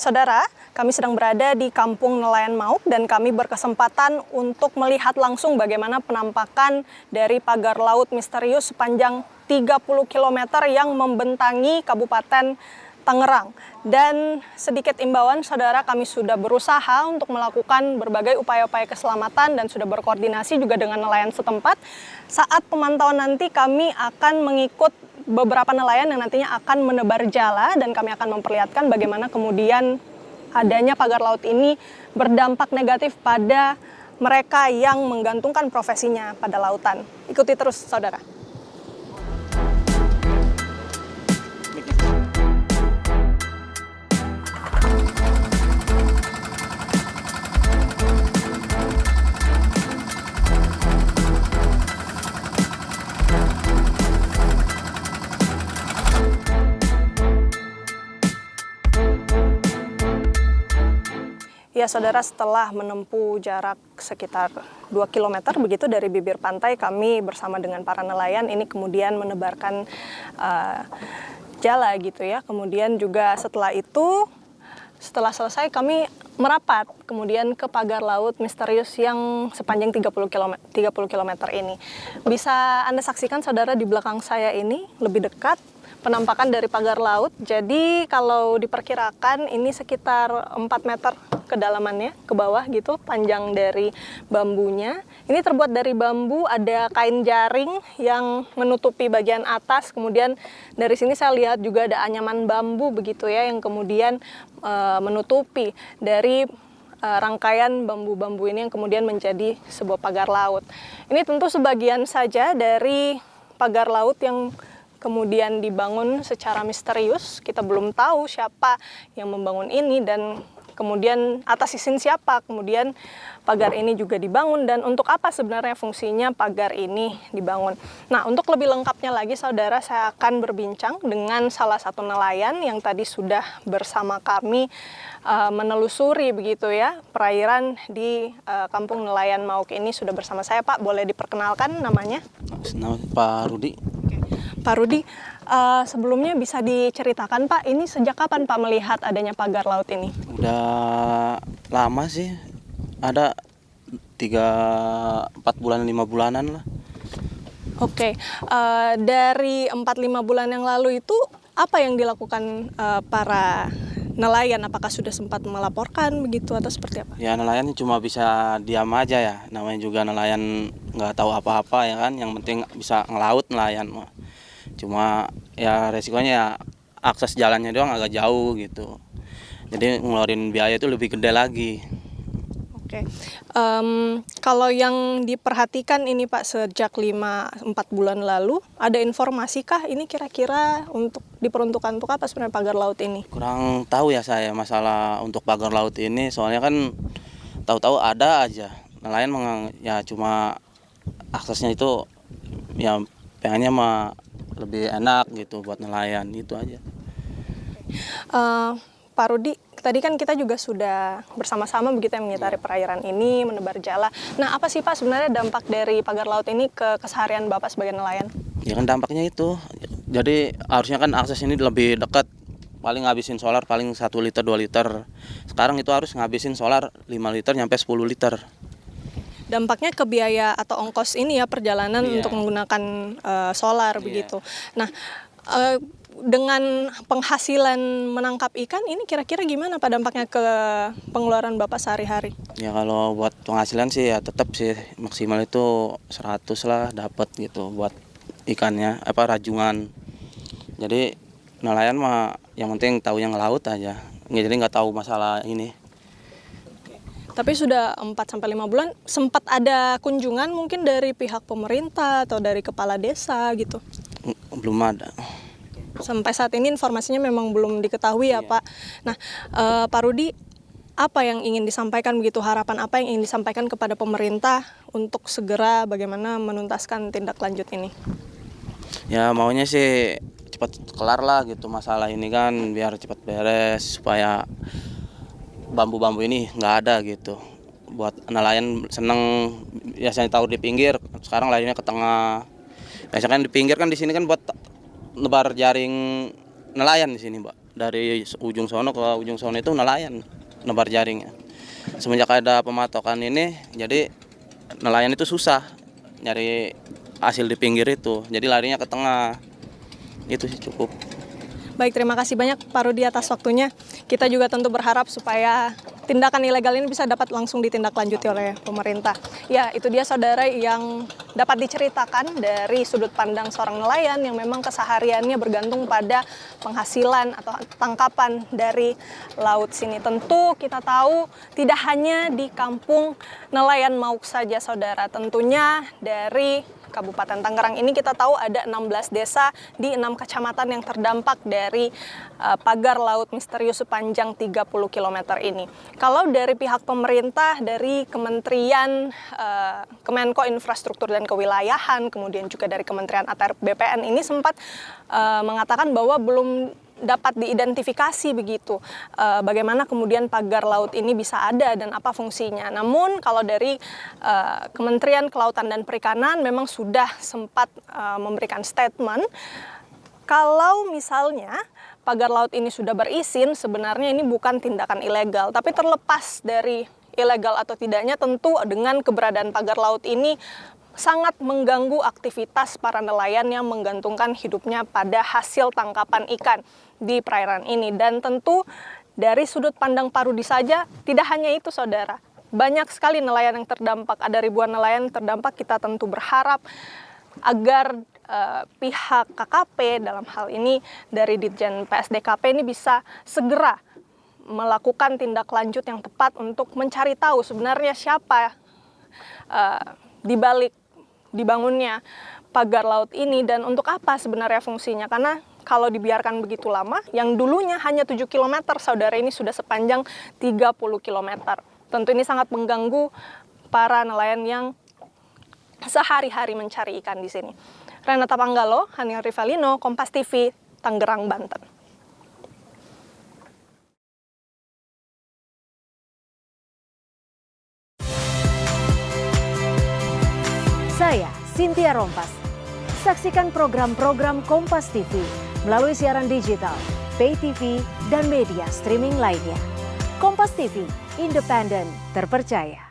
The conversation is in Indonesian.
Saudara, kami sedang berada di Kampung Nelayan Mauk dan kami berkesempatan untuk melihat langsung bagaimana penampakan dari pagar laut misterius sepanjang 30 km yang membentangi Kabupaten Tangerang. Dan sedikit imbauan, saudara, kami sudah berusaha untuk melakukan berbagai upaya-upaya keselamatan dan sudah berkoordinasi juga dengan nelayan setempat. Saat pemantauan nanti kami akan mengikut beberapa nelayan yang nantinya akan menebar jala dan kami akan memperlihatkan bagaimana kemudian adanya pagar laut ini berdampak negatif pada mereka yang menggantungkan profesinya pada lautan. Ikuti terus, saudara. Ya, saudara, setelah menempuh jarak sekitar 2 km begitu dari bibir pantai, kami bersama dengan para nelayan ini kemudian menebarkan jala gitu ya. Kemudian juga setelah itu, setelah selesai kami merapat kemudian ke pagar laut misterius yang sepanjang 30 km ini. Bisa Anda saksikan, saudara, di belakang saya ini lebih dekat penampakan dari pagar laut. Jadi kalau diperkirakan ini sekitar 4 meter kedalamannya ke bawah gitu, panjang dari bambunya. Ini terbuat dari bambu, ada kain jaring yang menutupi bagian atas. Kemudian dari sini saya lihat juga ada anyaman bambu begitu ya, yang kemudian menutupi dari rangkaian bambu-bambu ini yang kemudian menjadi sebuah pagar laut. Ini tentu sebagian saja dari pagar laut yang kemudian dibangun secara misterius. Kita belum tahu siapa yang membangun ini dan kemudian atas izin siapa kemudian pagar ini juga dibangun dan untuk apa sebenarnya fungsinya pagar ini dibangun. Nah, untuk lebih lengkapnya lagi, saudara, saya akan berbincang dengan salah satu nelayan yang tadi sudah bersama kami menelusuri begitu ya perairan di Kampung Nelayan Mauk ini. Sudah bersama saya, Pak. Boleh diperkenalkan namanya? Nama Pak Rudi. Pak Rudi, sebelumnya bisa diceritakan, Pak, ini sejak kapan Pak melihat adanya pagar laut ini? Udah lama sih, ada 3-4 bulan, 5 bulanan lah. Oke, dari 4-5 bulan yang lalu itu apa yang dilakukan para nelayan? Apakah sudah sempat melaporkan begitu atau seperti apa? Ya, nelayan cuma bisa diam aja ya, namanya juga nelayan nggak tahu apa-apa ya kan, yang penting bisa ngelaut nelayan mah. Cuma ya resikonya ya akses jalannya doang agak jauh gitu. Jadi ngeluarin biaya itu lebih gede lagi. Oke. Kalau yang diperhatikan ini, Pak, sejak 5-4 bulan lalu, ada informasikah ini kira-kira untuk diperuntukkan untuk apa sebenarnya pagar laut ini? Kurang tahu ya saya masalah untuk pagar laut ini, soalnya kan tahu-tahu ada aja. Nelayan ya cuma aksesnya itu ya pengennya mah lebih enak gitu buat nelayan, itu aja. Pak Rudi, tadi kan kita juga sudah bersama-sama begitu yang mengitari perairan ini, menebar jala. Nah, apa sih, Pak, sebenarnya dampak dari pagar laut ini ke keseharian Bapak sebagai nelayan? Ya kan dampaknya itu, jadi harusnya kan akses ini lebih dekat, paling ngabisin solar paling 1 liter 2 liter. Sekarang itu harus ngabisin solar 5 liter nyampe 10 liter. Dampaknya ke biaya atau ongkos ini ya perjalanan untuk menggunakan solar begitu. Nah, dengan penghasilan menangkap ikan ini kira-kira gimana Pak dampaknya ke pengeluaran Bapak sehari-hari? Ya kalau buat penghasilan sih ya tetap sih maksimal itu 100 lah dapat gitu buat ikannya, rajungan. Jadi nelayan mah yang penting tahu yang ngelaut aja. Jadi nggak tahu masalah ini. Tapi sudah 4-5 bulan, sempat ada kunjungan mungkin dari pihak pemerintah atau dari kepala desa gitu? Belum ada. Sampai saat ini informasinya memang belum diketahui ya, Pak. Nah, Pak Rudi, apa yang ingin disampaikan begitu, harapan apa yang ingin disampaikan kepada pemerintah untuk segera bagaimana menuntaskan tindak lanjut ini? Ya maunya sih cepat kelar lah gitu masalah ini kan, biar cepat beres supaya bambu-bambu ini nggak ada gitu. Buat nelayan seneng, biasanya tahu di pinggir, sekarang larinya ke tengah. Biasanya kan di pinggir kan di sini kan buat nebar jaring nelayan di sini, Mbak. dari ujung sono ke ujung sono itu nelayan nebar jaringnya. Semenjak ada pematokan ini, jadi nelayan itu susah nyari hasil di pinggir itu, jadi larinya ke tengah. Itu sih cukup. Baik, terima kasih banyak Pak Rudi atas waktunya. Kita juga tentu berharap supaya tindakan ilegal ini bisa dapat langsung ditindaklanjuti oleh pemerintah. Ya, itu dia saudara yang dapat diceritakan dari sudut pandang seorang nelayan yang memang kesehariannya bergantung pada penghasilan atau tangkapan dari laut sini. Tentu kita tahu tidak hanya di kampung nelayan Mauk saja saudara, tentunya dari Kabupaten Tangerang ini kita tahu ada 16 desa di 6 kecamatan yang terdampak dari pagar laut misterius sepanjang 30 km ini. Kalau dari pihak pemerintah, dari Kementerian Kemenko Infrastruktur dan Kewilayahan, kemudian juga dari Kementerian ATR BPN ini sempat mengatakan bahwa belum dapat diidentifikasi begitu bagaimana kemudian pagar laut ini bisa ada dan apa fungsinya. Namun kalau dari Kementerian Kelautan dan Perikanan memang sudah sempat memberikan statement kalau misalnya pagar laut ini sudah berizin, sebenarnya ini bukan tindakan ilegal, tapi terlepas dari ilegal atau tidaknya tentu dengan keberadaan pagar laut ini sangat mengganggu aktivitas para nelayan yang menggantungkan hidupnya pada hasil tangkapan ikan di perairan ini. Dan tentu dari sudut pandang Pak Rudi saja, tidak hanya itu saudara. Banyak sekali nelayan yang terdampak, ada ribuan nelayan yang terdampak. Kita tentu berharap agar pihak KKP dalam hal ini dari Ditjen PSDKP ini bisa segera melakukan tindak lanjut yang tepat untuk mencari tahu sebenarnya siapa di balik dibangunnya pagar laut ini dan untuk apa sebenarnya fungsinya. Karena kalau dibiarkan begitu lama, yang dulunya hanya 7 km, saudara ini sudah sepanjang 30 km. Tentu ini sangat mengganggu para nelayan yang sehari-hari mencari ikan di sini. Renata Panggalo, Haniel Rivalino, Kompas TV, Tangerang, Banten. Saya, Cynthia Rompas. Saksikan program-program Kompas TV melalui siaran digital, pay TV, dan media streaming lainnya. Kompas TV, independen, terpercaya.